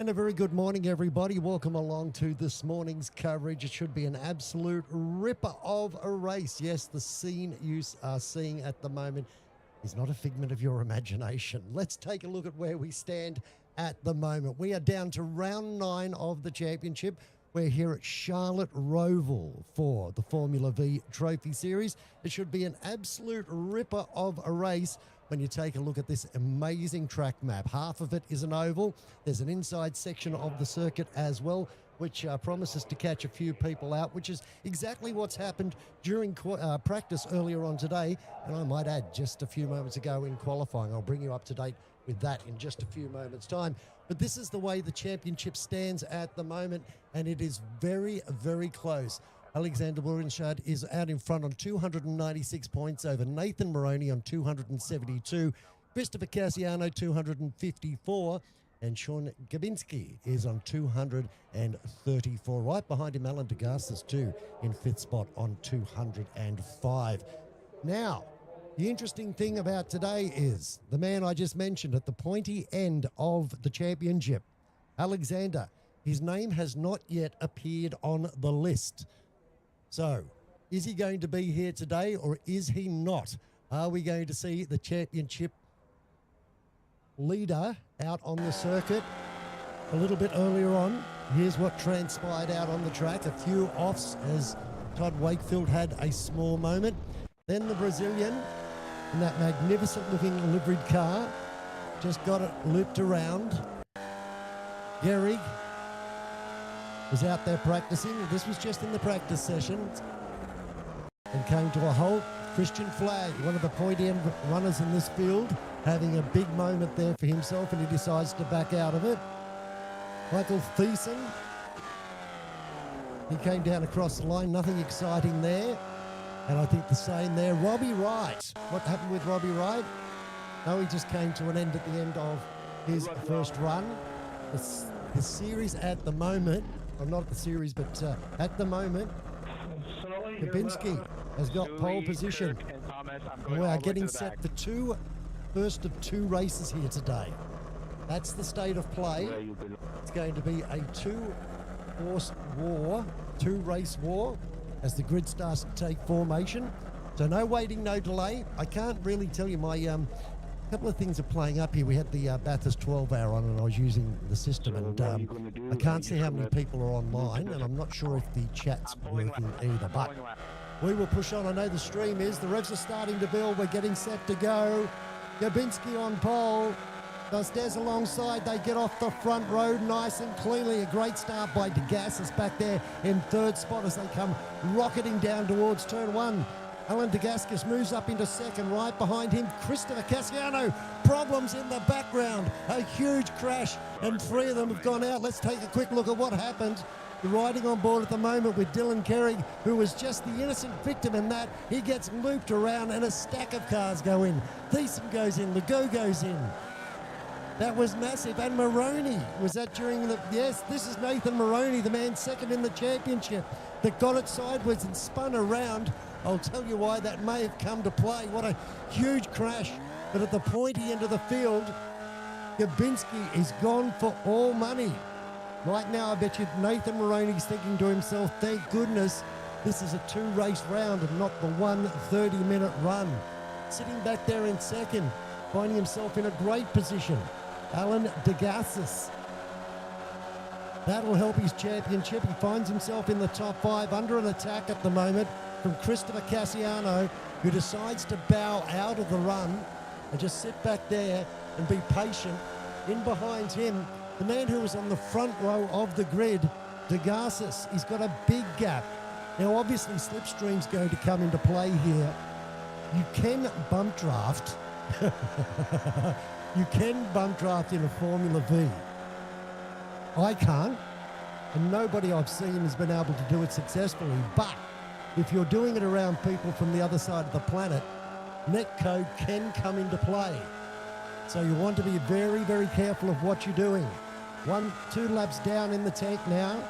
And a very good morning, everybody. Welcome along to this morning's coverage. It should be an absolute ripper of a race. Yes, the scene you are seeing at the moment is not a figment of your imagination. Let's take a look at where we stand at the moment. We are down to round 9 of the championship. We're here at Charlotte Roval for the Formula Vee Trophy Series. It should be an absolute ripper of a race when you take a look at this amazing track map. Half of it is an oval. There's an inside section of the circuit as well, which promises to catch a few people out, which is exactly what's happened during practice earlier on today. And I might add, just a few moments ago in qualifying. I'll bring you up to date with that in just a few moments' time. But this is the way the championship stands at the moment, and it is very, very close. Alexander Bourinchard is out in front on 296 points over Nathan Morony on 272, Christopher Casiano 254, and Sean Gapinski is on 234. Right behind him, Alan Degasis too in 5th spot on 205. Now, the interesting thing about today is the man I just mentioned at the pointy end of the championship, Alexander. His name has not yet appeared on the list. So, is he going to be here today or is he not? Are we going to see the championship leader out on the circuit a little bit earlier on? Here's what transpired out on the track. A few offs as Todd Wakefield had a small moment. Then the Brazilian in that magnificent looking liveried car just got it looped around. Gehrig was out there practicing. This was just in the practice session and came to a halt. Christian Flagg, one of the pointy end runners in this field, having a big moment there for himself, and he decides to back out of it. Michael Thiessen, he came down across the line, nothing exciting there. And I think the same there. Robbie Wright, what happened with Robbie Wright? No, he just came to an end at the end of his first run. The series at the moment, or not the series, but at the moment, Gapinski has got pole position. We are getting set for first of two races here today. That's the state of play. It's going to be a two-race war as the grid starts to take formation. So no waiting, no delay. I can't really tell you, my couple of things are playing up here. We had the Bathurst 12-hour on and I was using the system, and I can't see how many people are online, and I'm not sure if the chat's working either, but we will push on. I know the stream is. The revs are starting to build. We're getting set to go. Gapinski on pole. Tostes alongside. They get off the front road nice and cleanly. A great start by Degasis back there in 3rd spot as they come rocketing down towards turn 1. Alan Degasis moves up into 2nd. Right behind him, Christopher Casiano. Problems in the background. A huge crash, and 3 of them have gone out. Let's take a quick look at what happened. Riding on board at the moment with Dylan Gehrig, who was just the innocent victim in that. He gets looped around and a stack of cars go in. Thiessen goes in. Legault goes in. That was massive. And Morony, was that during the... Yes, this is Nathan Morony, the man second in the championship, that got it sideways and spun around. I'll tell you why that may have come to play. What a huge crash. But at the pointy end of the field, Gapinski is gone for all money. Right now, I bet you Nathan Morony's thinking to himself, thank goodness this is a 2-race round and not the 1 30-minute run. Sitting back there in 2nd, finding himself in a great position, Alan Degasis. That'll help his championship. He finds himself in the top 5 under an attack at the moment from Christopher Casiano, who decides to bow out of the run and just sit back there and be patient. In behind him, the man who was on the front row of the grid, Degasis. He's got a big gap. Now, obviously, slipstream's going to come into play here. You can bump draft. You can bump draft in a Formula V. I can't, and nobody I've seen has been able to do it successfully. But if you're doing it around people from the other side of the planet, netcode can come into play. So you want to be very, very careful of what you're doing. 2 laps down in the tank now.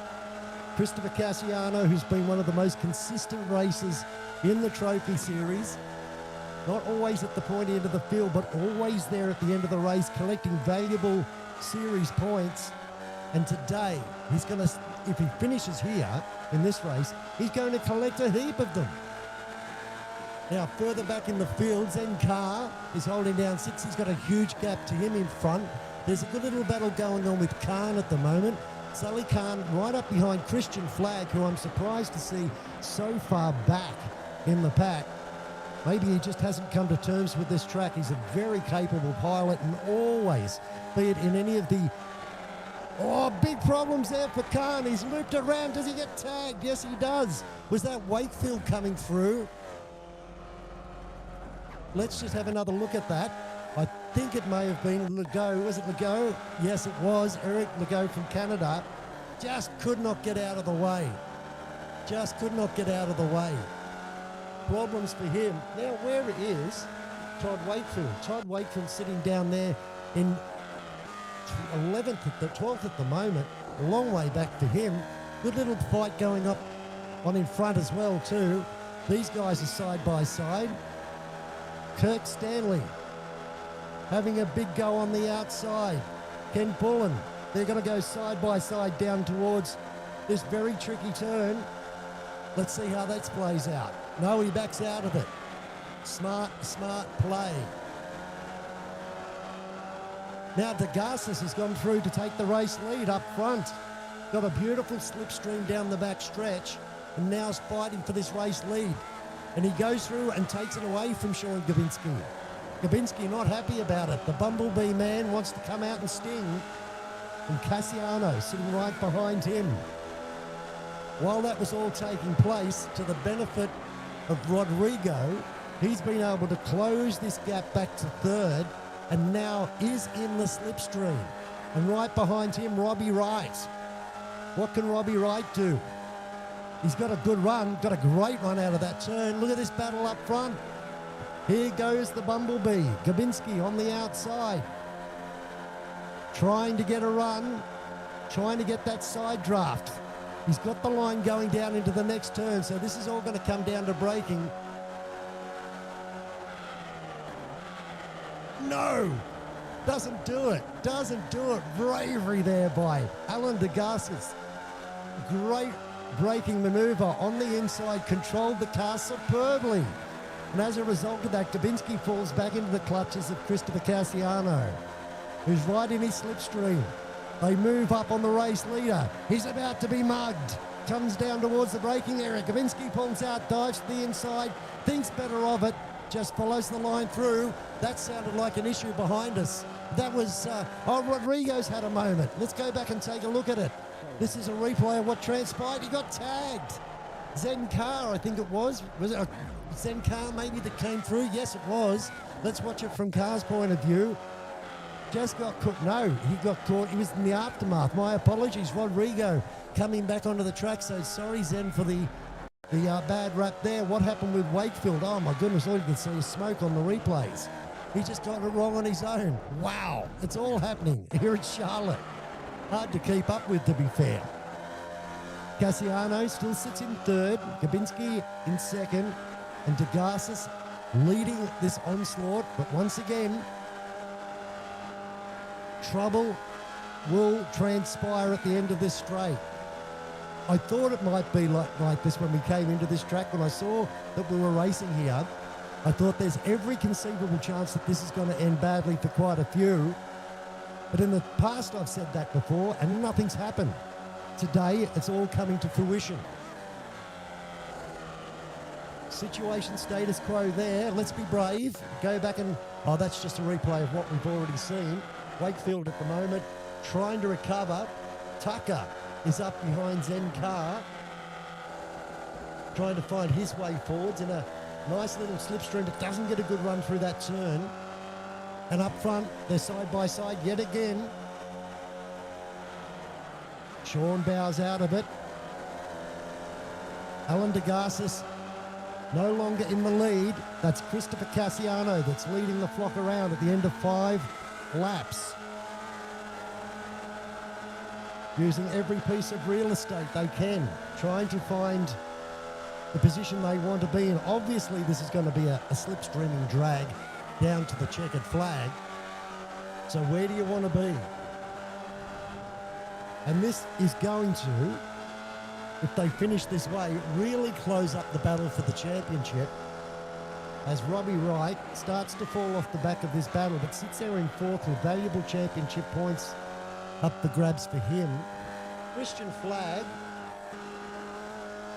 Christopher Casiano, who's been one of the most consistent racers in the Trophy Series. Not always at the pointy end of the field, but always there at the end of the race, collecting valuable series points. And today, he's going to, if he finishes here in this race, he's going to collect a heap of them. Now, further back in the field, Zen Carr is holding down 6. He's got a huge gap to him in front. There's a good little battle going on with Khan at the moment. Sully Khan right up behind Christian Flagg, who I'm surprised to see so far back in the pack. Maybe he just hasn't come to terms with this track. He's a very capable pilot and always, be it in any of the... Oh, big problems there for Khan. He's looped around. Does he get tagged? Yes, he does. Was that Wakefield coming through? Let's just have another look at that. I think it may have been Legault. Was it Legault? Yes, it was. Eric Legault from Canada. Just could not get out of the way. Just could not get out of the way. Problems for him. Now, where it is, Todd Wakefield. Todd Wakefield sitting down there in 11th, 12th at the moment. A long way back for him. Good little fight going up on in front as well, too. These guys are side by side. Kirk Stanley having a big go on the outside. Ken Poulin, they're going to go side by side down towards this very tricky turn. Let's see how that plays out. No, he backs out of it. Smart play. Now Degasis has gone through to take the race lead up front. Got a beautiful slipstream down the back stretch and now is fighting for this race lead. And he goes through and takes it away from Sean Gapinski. Gapinski not happy about it. The Bumblebee man wants to come out and sting. And Casiano sitting right behind him. While that was all taking place, to the benefit of Rodrigo, he's been able to close this gap back to third and now is in the slipstream. And right behind him, Robbie Wright. What can Robbie Wright do? He's got a good run, got a great run out of that turn. Look at this battle up front. Here goes the Bumblebee. Gapinski on the outside. Trying to get a run, trying to get that side draft. He's got the line going down into the next turn, so this is all going to come down to braking. No! Doesn't do it. Doesn't do it. Bravery there by Alan Degasis. Great braking manoeuvre on the inside, controlled the car superbly. And as a result of that, Gapinski falls back into the clutches of Christopher Casiano, who's right in his slipstream. They move up on the race leader. He's about to be mugged. Comes down towards the braking area. Gapinski pulls out, dives to the inside, thinks better of it, just follows the line through. That sounded like an issue behind us. That was, Rodrigo's had a moment. Let's go back and take a look at it. This is a replay of what transpired. He got tagged. Zen Carr, I think it was. Was it Zen Carr maybe that came through? Yes, it was. Let's watch it from Carr's point of view. Just got caught. No, he got caught. He was in the aftermath. My apologies. Rodrigo coming back onto the track. So sorry, Zen, for the bad rap there. What happened with Wakefield? Oh, my goodness. All you can see is smoke on the replays. He just got it wrong on his own. Wow. It's all happening here at Charlotte. Hard to keep up with, to be fair. Casiano still sits in third. Gapinski in second. And Degasis leading this onslaught. But once again, trouble will transpire at the end of this straight. I thought it might be like this when we came into this track. When I saw that we were racing here, I thought there's every conceivable chance that this is going to end badly for quite a few. But in the past, I've said that before, and nothing's happened. Today, it's all coming to fruition. Situation status quo there. Let's be brave. Go back and... Oh, that's just a replay of what we've already seen. Wakefield at the moment trying to recover. Tucker is up behind Zen Carr, trying to find his way forwards in a nice little slipstream that doesn't get a good run through that turn. And up front, they're side by side yet again. Sean bows out of it. Alan Degasis no longer in the lead. That's Christopher Casiano that's leading the flock around at the end of 5 laps. Using every piece of real estate they can, trying to find the position they want to be in. Obviously, this is going to be a slipstreaming drag down to the checkered flag. So where do you want to be? And this is going to, if they finish this way, really close up the battle for the championship, as Robbie Wright starts to fall off the back of this battle, but sits there in fourth with valuable championship points up the grabs for him. Christian Flagg,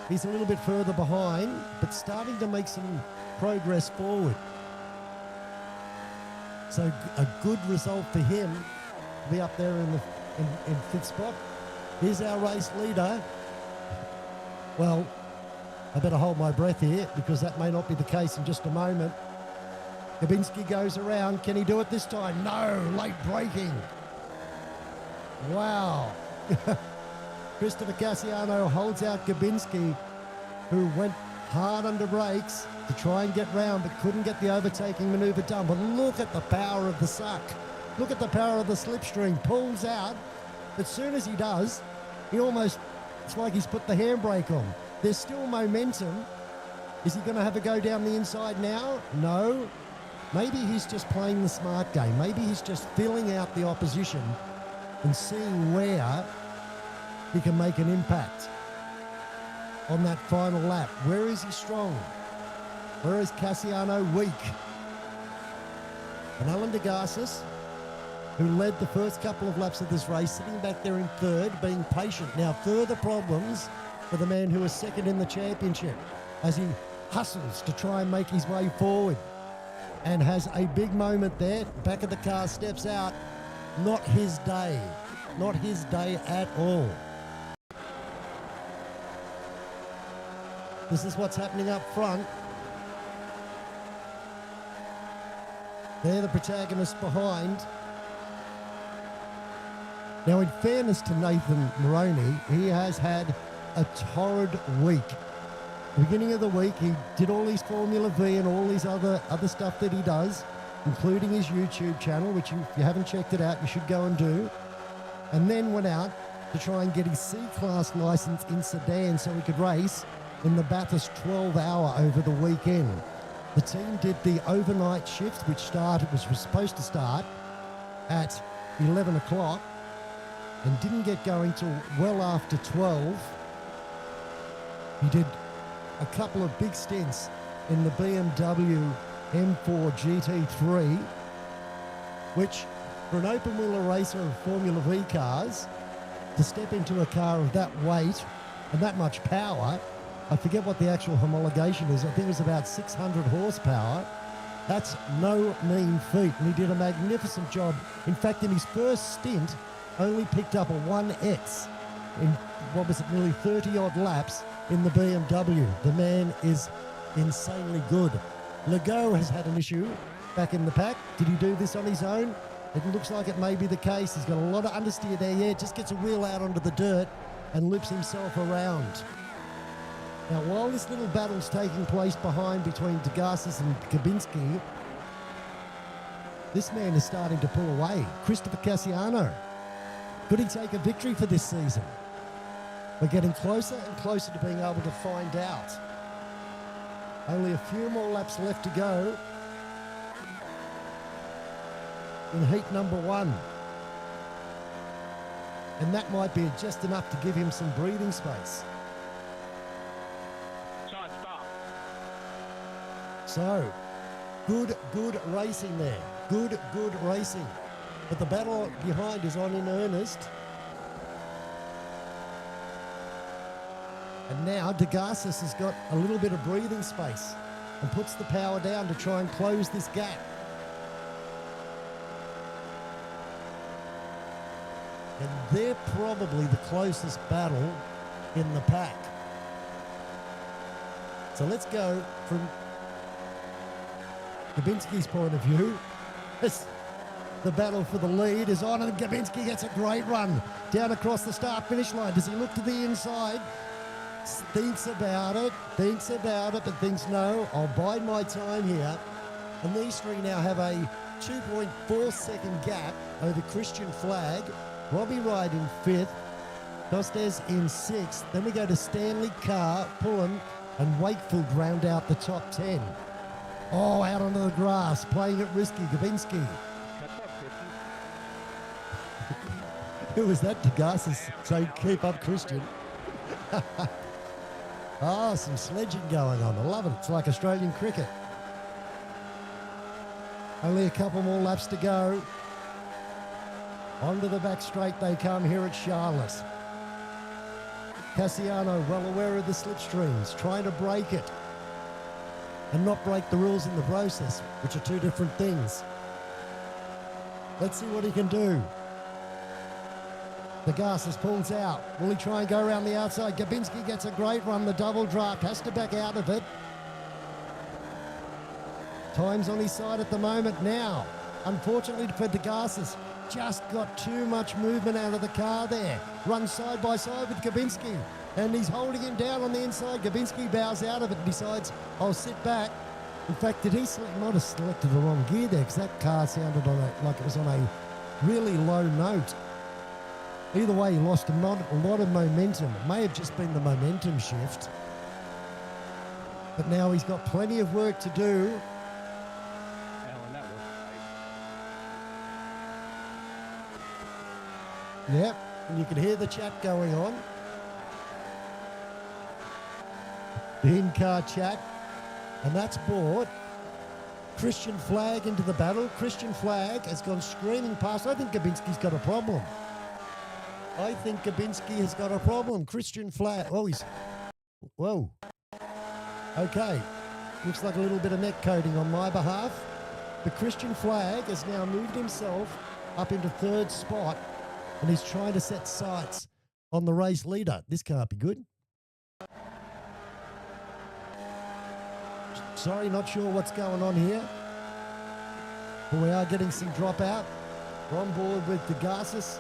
he's a little bit further behind, but starting to make some progress forward. So a good result for him to be up there in fifth spot. Here's our race leader. Well, I better hold my breath here because that may not be the case in just a moment. Gapinski goes around. Can he do it this time? No, late braking. Wow. Christopher Casiano holds out Gapinski, who went hard under brakes to try and get round but couldn't get the overtaking manoeuvre done. But look at the power of the suck. Look at the power of the slipstream. Pulls out. As soon as he does, he almost, it's like he's put the handbrake on. There's still momentum. Is he going to have a go down the inside now? No. Maybe he's just playing the smart game. Maybe he's just filling out the opposition and seeing where he can make an impact on that final lap. Where is he strong? Where is Casiano weak? And Alan Degasis, who led the first couple of laps of this race, sitting back there in third, being patient. Now, further problems for the man who is second in the championship as he hustles to try and make his way forward and has a big moment there. Back of the car, steps out. Not his day. Not his day at all. This is what's happening up front. They're the protagonists behind. Now, in fairness to Nathan Morony, he has had a torrid week. The beginning of the week, he did all his Formula V and all his other stuff that he does, including his YouTube channel, which if you haven't checked it out, you should go and do. And then went out to try and get his C-Class license in Sedan so he could race in the Bathurst 12-hour over the weekend. The team did the overnight shift, which was supposed to start at 11 o'clock and didn't get going till well after 12. He did a couple of big stints in the BMW M4 GT3, which for an open-wheeler racer of Formula V cars, to step into a car of that weight and that much power, I forget what the actual homologation is, I think it was about 600 horsepower. That's no mean feat, and he did a magnificent job. In fact, in his first stint, only picked up a 1X in, what was it, nearly 30-odd laps in the BMW. The man is insanely good. Legault has had an issue back in the pack. Did he do this on his own? It looks like it may be the case. He's got a lot of understeer there. Yeah, just gets a wheel out onto the dirt and loops himself around. Now, while this little battle's taking place behind between Degasis and Gapinski, this man is starting to pull away. Christopher Casiano. Could he take a victory for this season? We're getting closer and closer to being able to find out. Only a few more laps left to go in heat number 1. And that might be just enough to give him some breathing space. So, good racing there. Good racing. But the battle behind is on in earnest. And now Degasis has got a little bit of breathing space and puts the power down to try and close this gap. And they're probably the closest battle in the pack. So let's go from Gapinski's point of view. The battle for the lead is on, and Gapinski gets a great run down across the start-finish line. Does he look to the inside? Thinks about it, but thinks, no, I'll bide my time here. And these three now have a 2.4-second gap over Christian Flagg, Robbie Wright in 5th, Tostes in 6th. Then we go to Stanley, Carr, Poulin, and Wakefield round out the top 10. Oh, out onto the grass, playing it risky, Gapinski. Who was that? Degasis saying, keep up, Christian. Oh, some sledging going on. I love it. It's like Australian cricket. Only a couple more laps to go. Onto the back straight they come here at Charlotte. Casiano, well aware of the slipstreams, trying to break it and not break the rules in the process, which are two different things. Let's see what he can do. Degasis pulls out. Will he try and go around the outside? Gapinski gets a great run. The double draft has to back out of it. Time's on his side at the moment now. Unfortunately for Degasis, just got too much movement out of the car there. Runs side by side with Gapinski, and he's holding him down on the inside. Gapinski bows out of it and decides, I'll sit back. In fact, did he might have selected the wrong gear there, because that car sounded like it was on a really low note. Either way, he lost a lot of momentum. It may have just been the momentum shift. But now he's got plenty of work to do. Yep, and you can hear the chat going on. The in-car chat. And that's brought Christian Flagg into the battle. Christian Flagg has gone screaming past. I think Gapinski's got a problem. I think Gapinski has got a problem. Christian Flagg. Oh, he's... Whoa. Okay. Looks like a little bit of neck coating on my behalf. But Christian Flagg has now moved himself up into third spot, and he's trying to set sights on the race leader. This can't be good. Sorry, not sure what's going on here. But we are getting some dropout. We're on board with Degasis.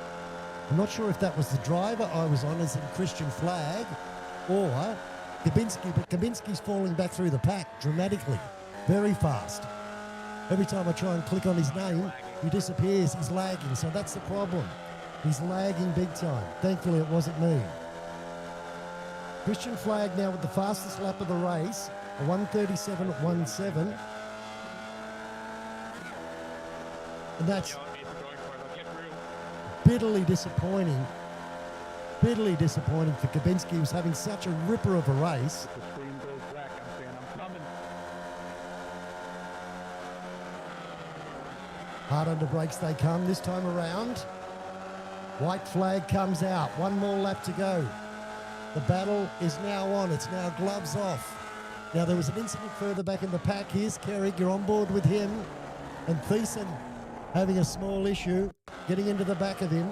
I'm not sure if that was the driver I was on, as in Christian Flagg, or Gapinski, but Gapinski's falling back through the pack dramatically, very fast. Every time I try and click on his name, he disappears. He's lagging, so that's the problem. He's lagging big time. Thankfully, it wasn't me. Christian Flagg now with the fastest lap of the race, a 1:37.17. And that's bitterly disappointing. Bitterly disappointing for Gapinski, who's having such a ripper of a race. Hard under brakes they come this time around. White flag comes out. One more lap to go. The battle is now on. It's now gloves off. Now, there was an incident further back in the pack. Here's Kerrig. You're on board with him. And Thiessen having a small issue, getting into the back of him.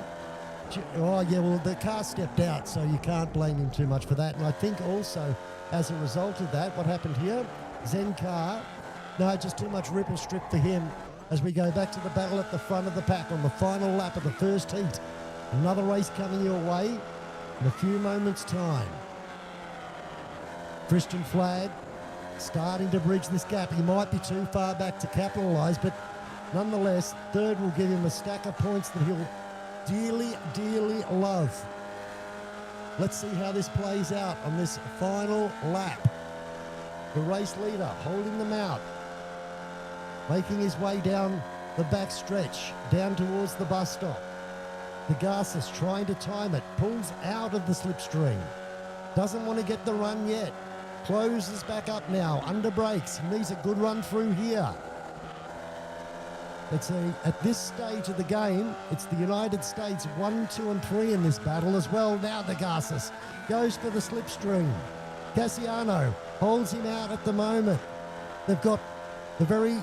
Oh, yeah, well, the car stepped out, so you can't blame him too much for that. And I think also, as a result of that, what happened here, Zen car, no, just too much ripple strip for him as we go back to the battle at the front of the pack on the final lap of the first heat. Another race coming your way in a few moments' time. Christian Flagg starting to bridge this gap. He might be too far back to capitalise, but nonetheless, third will give him a stack of points that he'll dearly, dearly love. Let's see how this plays out on this final lap. The race leader holding them out, making his way down the back stretch, down towards the bus stop. Degasis trying to time it, pulls out of the slipstream. Doesn't want to get the run yet. Closes back up now, under brakes. He needs a good run through here. Let's see, at this stage of the game, it's the United States 1, 2 and 3 in this battle as well. Now Degasis goes for the slipstream. Casiano holds him out at the moment. They've got the very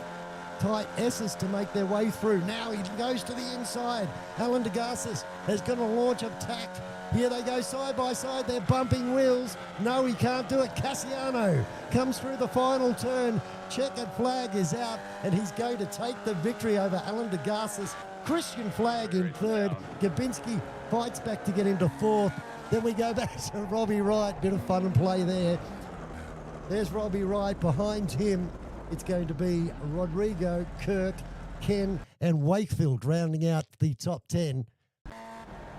tight S's to make their way through. Now he goes to the inside. Alan Degasis is going to launch attack. Here they go side by side. They're bumping wheels. No, he can't do it. Casiano comes through the final turn. Checkered flag is out, and he's going to take the victory over Alan Degasis. Christian Flagg in third. Gapinski fights back to get into fourth. Then we go back to Robbie Wright. Bit of fun and play there. There's Robbie Wright. Behind him, it's going to be Rodrigo, Kirk, Ken, and Wakefield rounding out the top 10.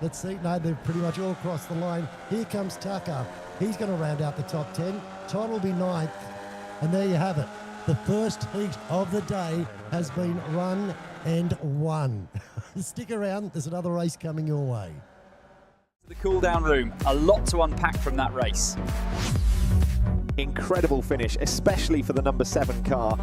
Let's see. No, they're pretty much all across the line. Here comes Tucker. He's going to round out the top 10. Todd will be ninth. And there you have it. The first heat of the day has been run and won. Stick around. There's another race coming your way. The cool-down room, a lot to unpack from that race. Incredible finish, especially for the number 7 car.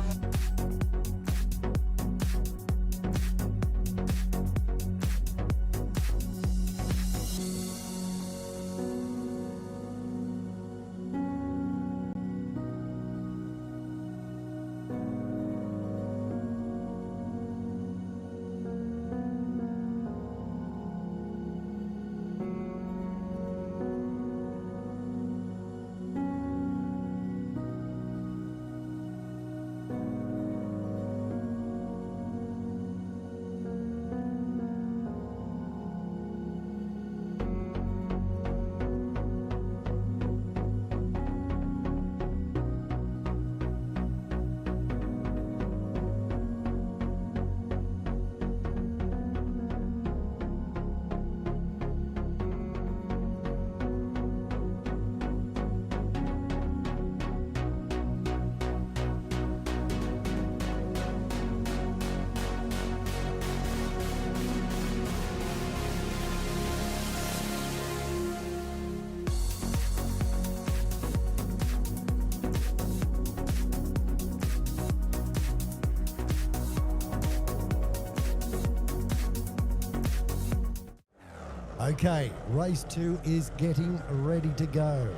Okay, race 2 is getting ready to go.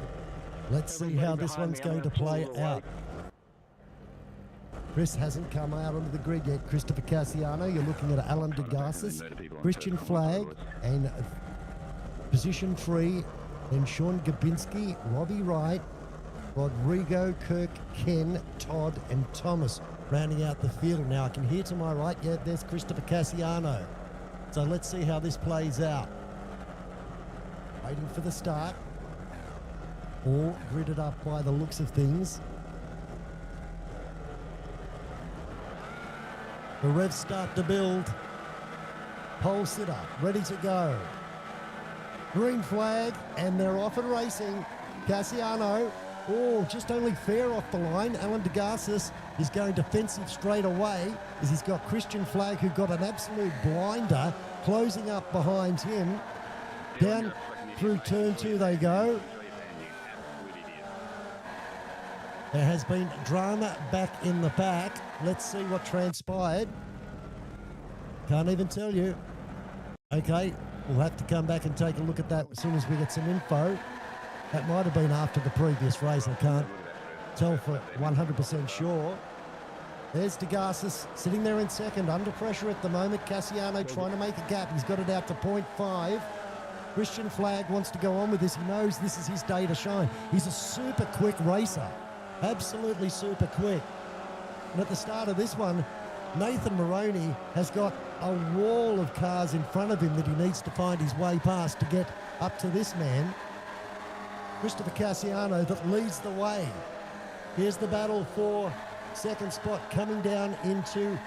Let's see how this one's going to play out. Chris hasn't come out onto the grid yet. Christopher Casiano, you're looking at Alan Degasis, Christian Flagg, and position 3, then Sean Gapinski, Robbie Wright, Rodrigo, Kirk, Ken, Todd, and Thomas rounding out the field. Now I can hear to my right, yeah, there's Christopher Casiano. So let's see how this plays out. Waiting for the start. All gridded up by the looks of things. The revs start to build. Pole sitter, ready to go. Green flag, and they're off and racing. Casiano, oh, just only fair off the line. Alan Degasis is going defensive straight away as he's got Christian Flagg, who got an absolute blinder, closing up behind him. Down through turn 2 they go. There has been drama back in the back. Let's see what transpired. Can't even tell you. Okay, we'll have to come back and take a look at that as soon as we get some info. That might have been after the previous race. I can't tell for 100% sure. There's Degasis sitting there in second, under pressure at the moment. Casiano trying to make a gap. He's got it out to 0.5. Christian Flagg wants to go on with this. He knows this is his day to shine. He's a super quick racer. Absolutely super quick. And at the start of this one, Nathan Morony has got a wall of cars in front of him that he needs to find his way past to get up to this man. Christopher Casiano that leads the way. Here's the battle for second spot coming down into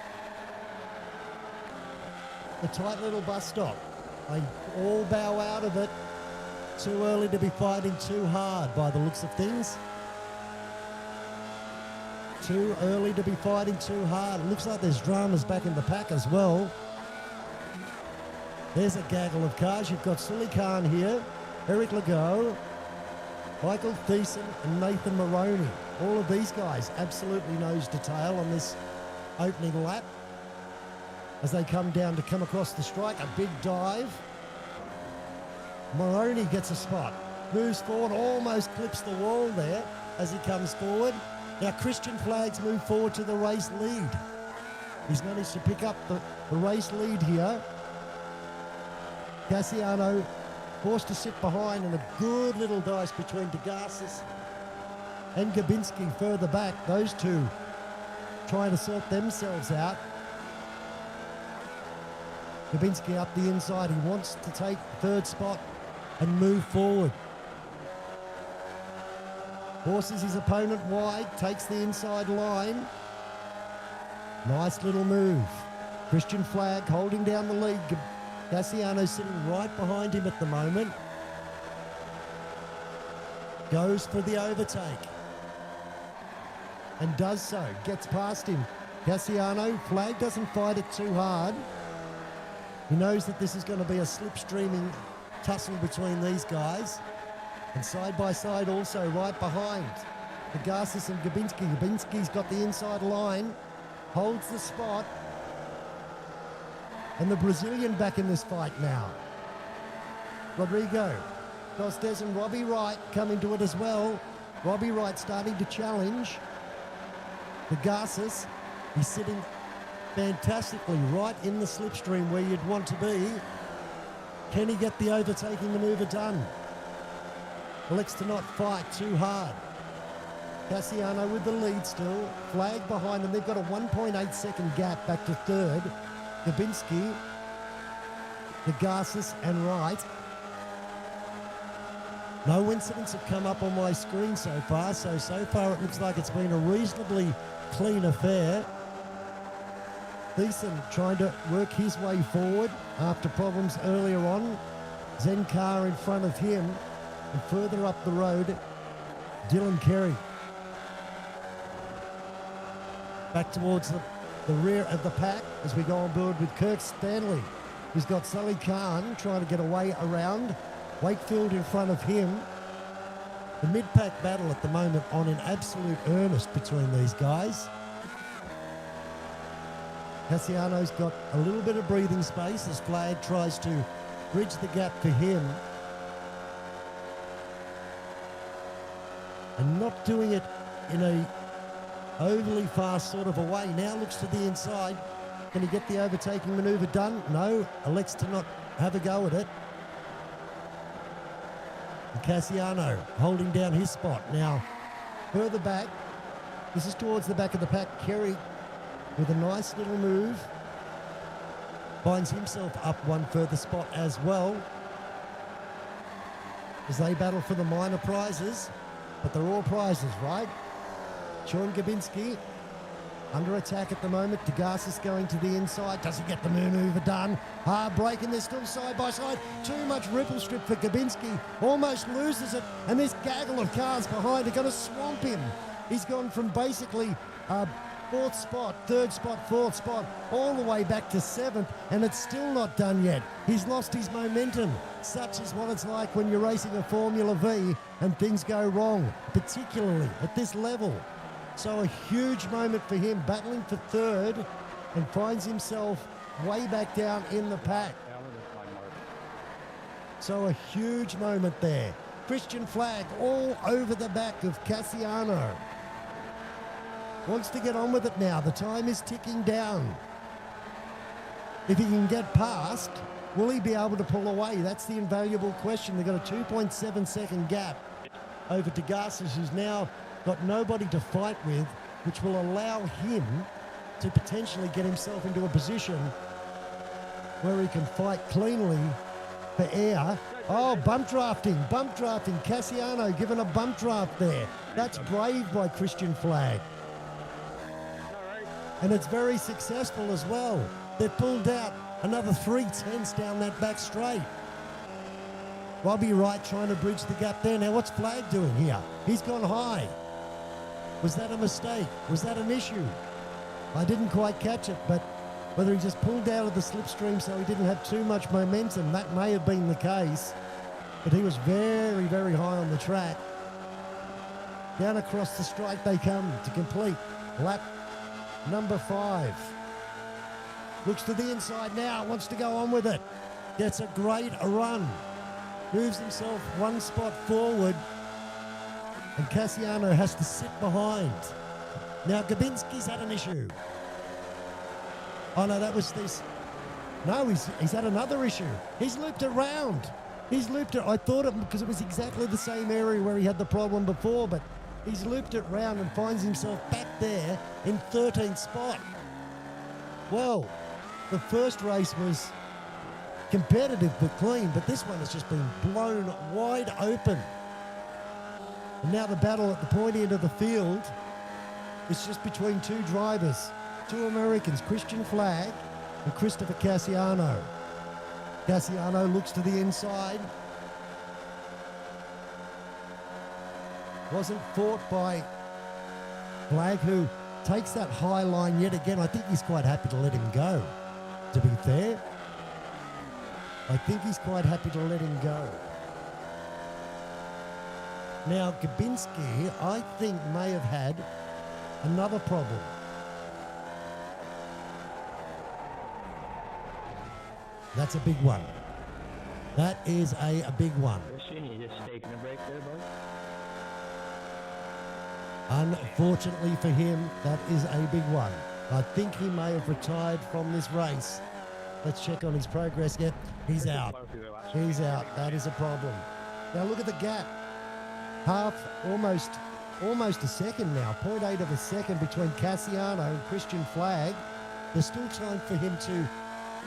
a tight little bus stop. They all bow out of it. Too early to be fighting too hard by the looks of things. Too early to be fighting too hard. It looks like there's dramas back in the pack as well. There's a gaggle of cars. You've got Sully Khan here, Eric Legault, Michael Thiessen and Nathan Morony. All of these guys absolutely nose to tail on this opening lap. As they come down to come across the strike, a big dive. Morony gets a spot, moves forward, almost clips the wall there as he comes forward. Now Christian Flagg's moved forward to the race lead. He's managed to pick up the race lead here. Casiano forced to sit behind, and a good little dice between Degasis and Gapinski further back. Those two trying to sort themselves out. Gapinski up the inside. He wants to take third spot and move forward. Forces his opponent wide, takes the inside line. Nice little move. Christian Flagg holding down the lead. Casiano sitting right behind him at the moment. Goes for the overtake. And does so. Gets past him. Casiano, Flagg doesn't fight it too hard. He knows that this is going to be a slipstreaming tussle between these guys. And side by side also right behind Degasis and Gapinski. Gapinski's got the inside line, holds the spot. And the Brazilian back in this fight now. Rodrigo Tostes and Robbie Wright come into it as well. Robbie Wright starting to challenge. Degasis, he's sitting fantastically right in the slipstream where you'd want to be. Can he get the overtaking manoeuvre done? Elects to not fight too hard. Casiano with the lead still. Flagg behind them. They've got a 1.8 second gap back to third. Gapinski, Degasis and Wright. No incidents have come up on my screen so far, so far it looks like it's been a reasonably clean affair. Thiessen trying to work his way forward after problems earlier on. Zencar in front of him, and further up the road, Dylan Kerry. Back towards the rear of the pack as we go on board with Kirk Stanley, who's got Sully Khan trying to get away around. Wakefield in front of him. The mid-pack battle at the moment on in absolute earnest between these guys. Casiano's got a little bit of breathing space as Flagg tries to bridge the gap for him. And not doing it in a overly fast sort of a way. Now looks to the inside. Can he get the overtaking manoeuvre done? No, elects to not have a go at it. And Casiano holding down his spot. Now, further back, this is towards the back of the pack. Kerry with a nice little move. Finds himself up one further spot as well. As they battle for the minor prizes. But they're all prizes, right? Sean Gapinski under attack at the moment. Degasis going to the inside. Does he get the manoeuvre done? Hard break, and they're still side by side. Too much ripple strip for Gapinski. Almost loses it. And this gaggle of cars behind are going to swamp him. He's gone from basically fourth spot, third spot, fourth spot, all the way back to seventh, and it's still not done yet. He's lost his momentum. Such is what it's like when you're racing a Formula V and things go wrong, particularly at this level. So a huge moment for him, battling for third, and finds himself way back down in the pack. So a huge moment there. Christian Flagg all over the back of Casiano. Wants to get on with it now. The time is ticking down. If he can get past, will he be able to pull away? That's the invaluable question. They've got a 2.7 second gap over Degasis, who's now got nobody to fight with, which will allow him to potentially get himself into a position where he can fight cleanly for air. Oh, bump drafting. Casiano given a bump draft there. That's brave by Christian Flagg. And it's very successful as well. They've pulled out another 3/10 down that back straight. Robbie Wright trying to bridge the gap there. Now what's Flagg doing here? He's gone high. Was that a mistake? Was that an issue? I didn't quite catch it, but whether he just pulled out of the slipstream so he didn't have too much momentum, that may have been the case. But he was very, very high on the track. Down across the straight they come to complete lap number 5. Looks to the inside now, wants to go on with it. Gets a great run. Moves himself one spot forward. And Casiano has to sit behind. Now Gapinski's had an issue. Oh no, that was this. No, he's had another issue. He's looped it round. He's looped it. I thought it because it was exactly the same area where he had the problem before, but he's looped it round and finds himself back there in 13th spot. Well, the first race was competitive but clean, but this one has just been blown wide open. And now the battle at the pointy end of the field is just between two drivers, two Americans, Christian Flagg and Christopher Casiano. Casiano looks to the inside. Wasn't fought by Flagg, who takes that high line yet again. I think he's quite happy to let him go, to be fair. I think he's quite happy to let him go. Now, Gapinski, I think, may have had another problem. That's a big one. That is a big one. Christian, you just taking a break there, bud? Unfortunately for him, that is a big one. I think he may have retired from this race. Let's check on his progress. Yep, he's out. He's out. That is a problem. Now look at the gap. Almost a second now. 0.8 of a second between Casiano and Christian Flagg. There's still time for him to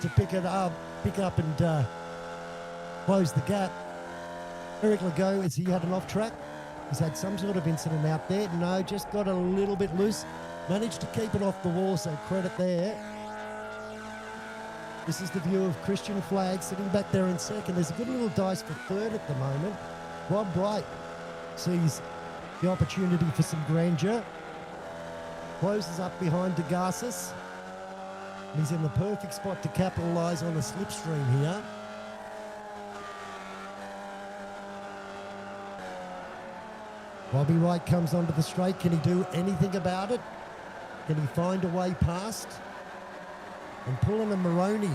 pick up and close the gap. Eric Legault, has he had an off track? He's had some sort of incident out there. No, just got a little bit loose. Managed to keep it off the wall, so credit there. This is the view of Christian Flagg sitting back there in second. There's a good little dice for third at the moment. Wright sees the opportunity for some grandeur. Closes up behind Degasis. He's in the perfect spot to capitalise on the slipstream here. Wright comes onto the straight. Can he do anything about it? Can he find a way past? And Poulin and Morony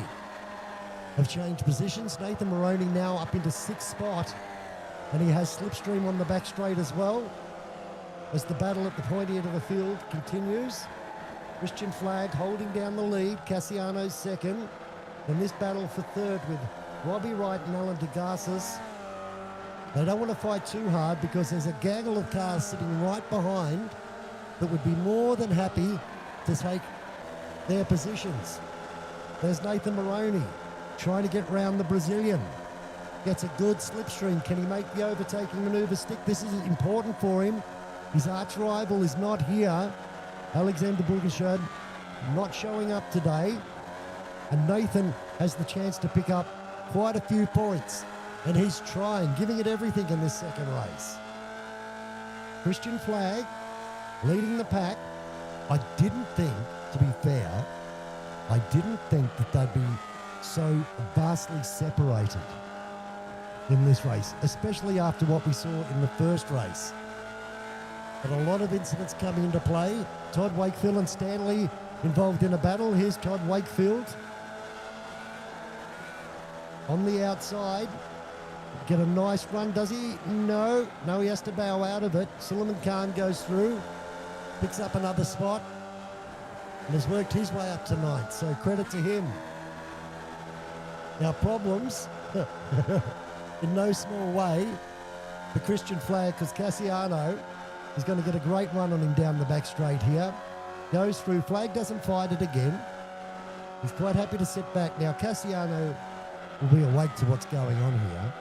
have changed positions. Nathan Morony now up into sixth spot. And he has slipstream on the back straight as well. As the battle at the pointy end of the field continues. Christian Flagg holding down the lead. Casiano's second. And this battle for third with Wright and Alan Degasis. They don't want to fight too hard because there's a gaggle of cars sitting right behind that would be more than happy to take their positions. There's Nathan Morony trying to get round the Brazilian. Gets a good slipstream. Can he make the overtaking manoeuvre stick? This is important for him. His arch rival is not here. Alexander Bourgachon not showing up today. And Nathan has the chance to pick up quite a few points. And he's trying, giving it everything in this second race. Christian Flagg leading the pack. I didn't think, to be fair, I didn't think that they'd be so vastly separated in this race, especially after what we saw in the first race. But a lot of incidents coming into play. Todd Wakefield and Stanley involved in a battle. Here's Todd Wakefield on the outside. Get a nice run, does he? No, he has to bow out of it. Suleiman Khan goes through, picks up another spot, and has worked his way up to ninth, so credit to him. Now problems, in no small way, for Christian Flagg, because Casiano is going to get a great run on him down the back straight here. Goes through, Flagg doesn't fight it again. He's quite happy to sit back. Now Casiano will be awake to what's going on here.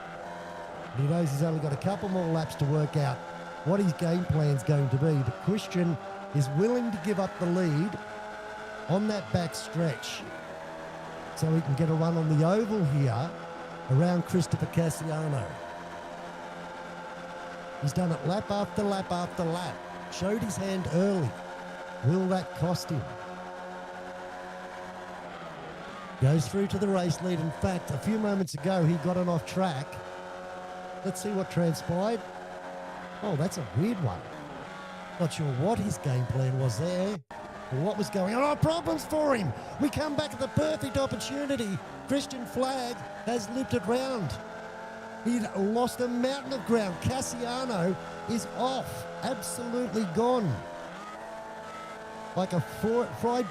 He knows he's only got a couple more laps to work out what his game plan's going to be. But Christian is willing to give up the lead on that back stretch so he can get a run on the oval here around Christopher Casiano. He's done it lap after lap after lap. Showed his hand early. Will that cost him? Goes through to the race lead. In fact, a few moments ago, he got an off track. Let's see what transpired. Oh, that's a weird one. Not sure what his game plan was there or what was going on. Oh, problems for him. We come back at the perfect opportunity. Christian Flagg has looped it round. He'd lost a mountain of ground. Casiano is off, absolutely gone. Like a fried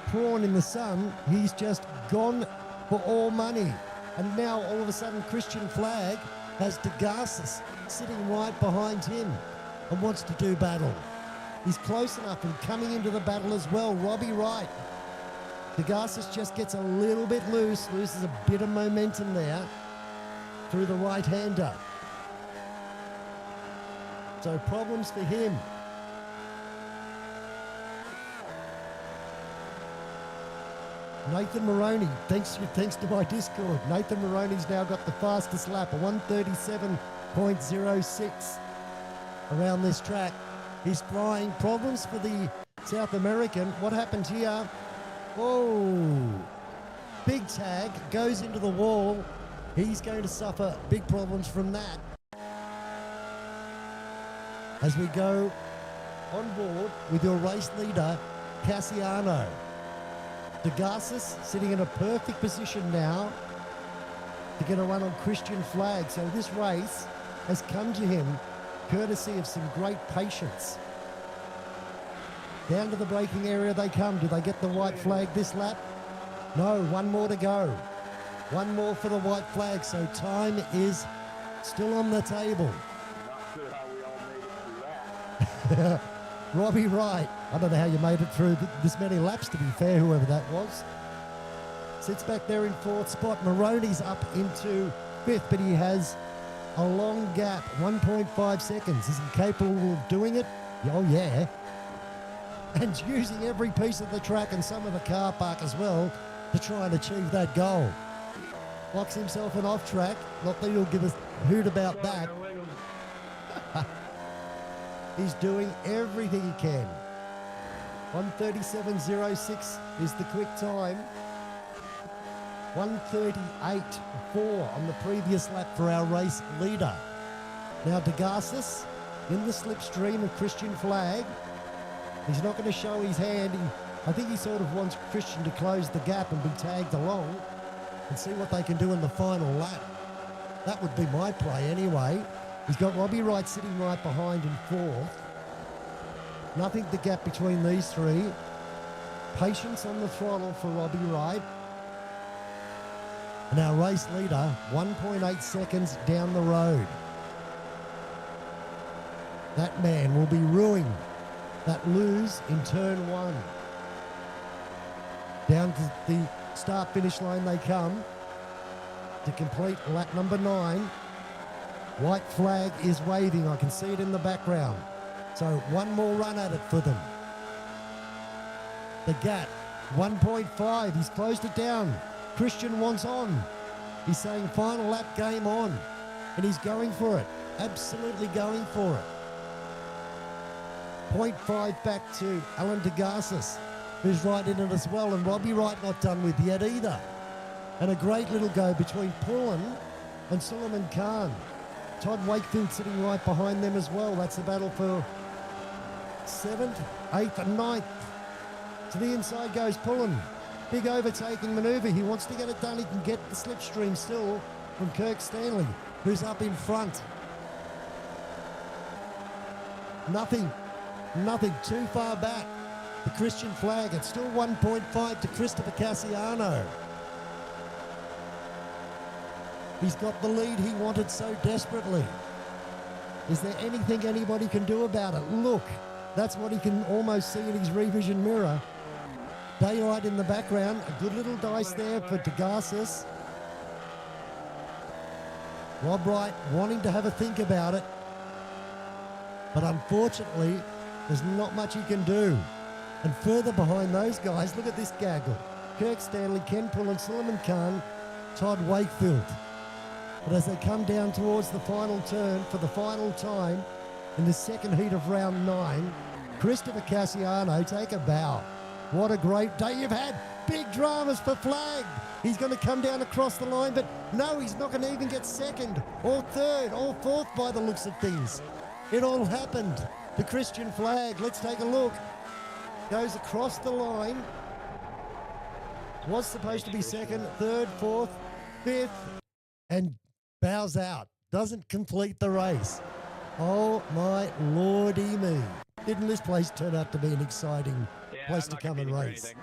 prawn in the sun, he's just gone for all money. And now all of a sudden Christian Flagg has Degasis sitting right behind him and wants to do battle. He's close enough and coming into the battle as well. Wright. Degasis just gets a little bit loose, loses a bit of momentum there through the right-hander. So problems for him. Nathan Morony, thanks to my Discord. Nathan Morony's now got the fastest lap, a 1:37.06 around this track. He's flying. Problems for the South American. What happened here? Oh, big tag, goes into the wall. He's going to suffer big problems from that. As we go on board with your race leader, Casiano. Degasis sitting in a perfect position now to get a run on Christian Flagg. So this race has come to him courtesy of some great patience. Down to the braking area they come. Do they get the white flag this lap? No, one more to go. One more for the white flag, so time is still on the table. Not sure how we all made it through that. Robbie Wright, I don't know how you made it through this many laps, to be fair, whoever that was. Sits back there in fourth spot. Morony's up into fifth, but he has a long gap, 1.5 seconds. Is he capable of doing it? Oh, yeah. And using every piece of the track and some of the car park as well to try and achieve that goal. Locks himself an off track. Not that he'll give a hoot about that. He's doing everything he can. 1:37.06 is the quick time. 1:38.4 on the previous lap for our race leader. Now Degasis in the slipstream of Christian Flagg. He's not going to show his hand. I think he sort of wants Christian to close the gap and be tagged along and see what they can do in the final lap. That would be my play anyway. He's got Robbie Wright sitting right behind in fourth. Nothing to gap between these three. Patience on the throttle for Robbie Wright. And our race leader, 1.8 seconds down the road. That man will be ruining that lose in turn one. Down to the start-finish line they come to complete lap number 9. White flag is waving. I can see it in the background. So one more run at it for them. The gap, 1.5. He's closed it down. Christian wants on. He's saying final lap, game on. And he's going for it. Absolutely going for it. 0.5 back to Alan Degasis, who's right in it as well. And Robbie Wright not done with yet either. And a great little go between Poulin and Suleiman Khan. Todd Wakefield sitting right behind them as well. That's the battle for 7th, 8th and 9th. To the inside goes Poulin. Big overtaking manoeuvre. He wants to get it done. He can get the slipstream still from Kirk Stanley, who's up in front. Nothing too far back. The Christian Flagg. It's still 1.5 to Christopher Casiano. He's got the lead he wanted so desperately. Is there anything anybody can do about it? Look, that's what he can almost see in his revision mirror. Daylight in the background. A good little dice there for Degasis. Rob Wright wanting to have a think about it. But unfortunately, there's not much he can do. And further behind those guys, look at this gaggle. Kirk Stanley, Ken Poulin, Suleiman Khan, Todd Wakefield. But as they come down towards the final turn for the final time in the second heat of round 9, Christopher Casiano, take a bow. What a great day you've had. Big dramas for Flagg. He's going to come down across the line, but no, he's not going to even get second or third or fourth by the looks of things. It all happened. The Christian Flagg, let's take a look. Goes across the line. Was supposed to be second, third, fourth, fifth, and bows out. Doesn't complete the race. Oh my lordy me. Didn't this place turn out to be an exciting place to come and race?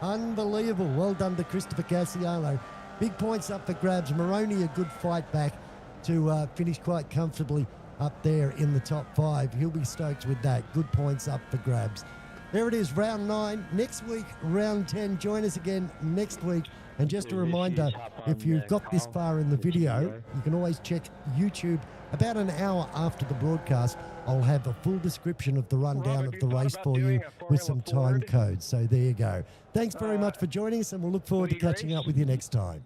Unbelievable. Well done to Christopher Casiano. Big points up for grabs. Morony, a good fight back to finish quite comfortably up there in the top 5. He'll be stoked with that. Good points up for grabs. There it is, round 9. Next week, round 10. Join us again next week. And just a reminder, if you've got this far in the video, you can always check YouTube. About an hour after the broadcast, I'll have a full description of the rundown of the race for you with some time codes. So there you go. Thanks very much for joining us, and we'll look forward to catching up with you next time.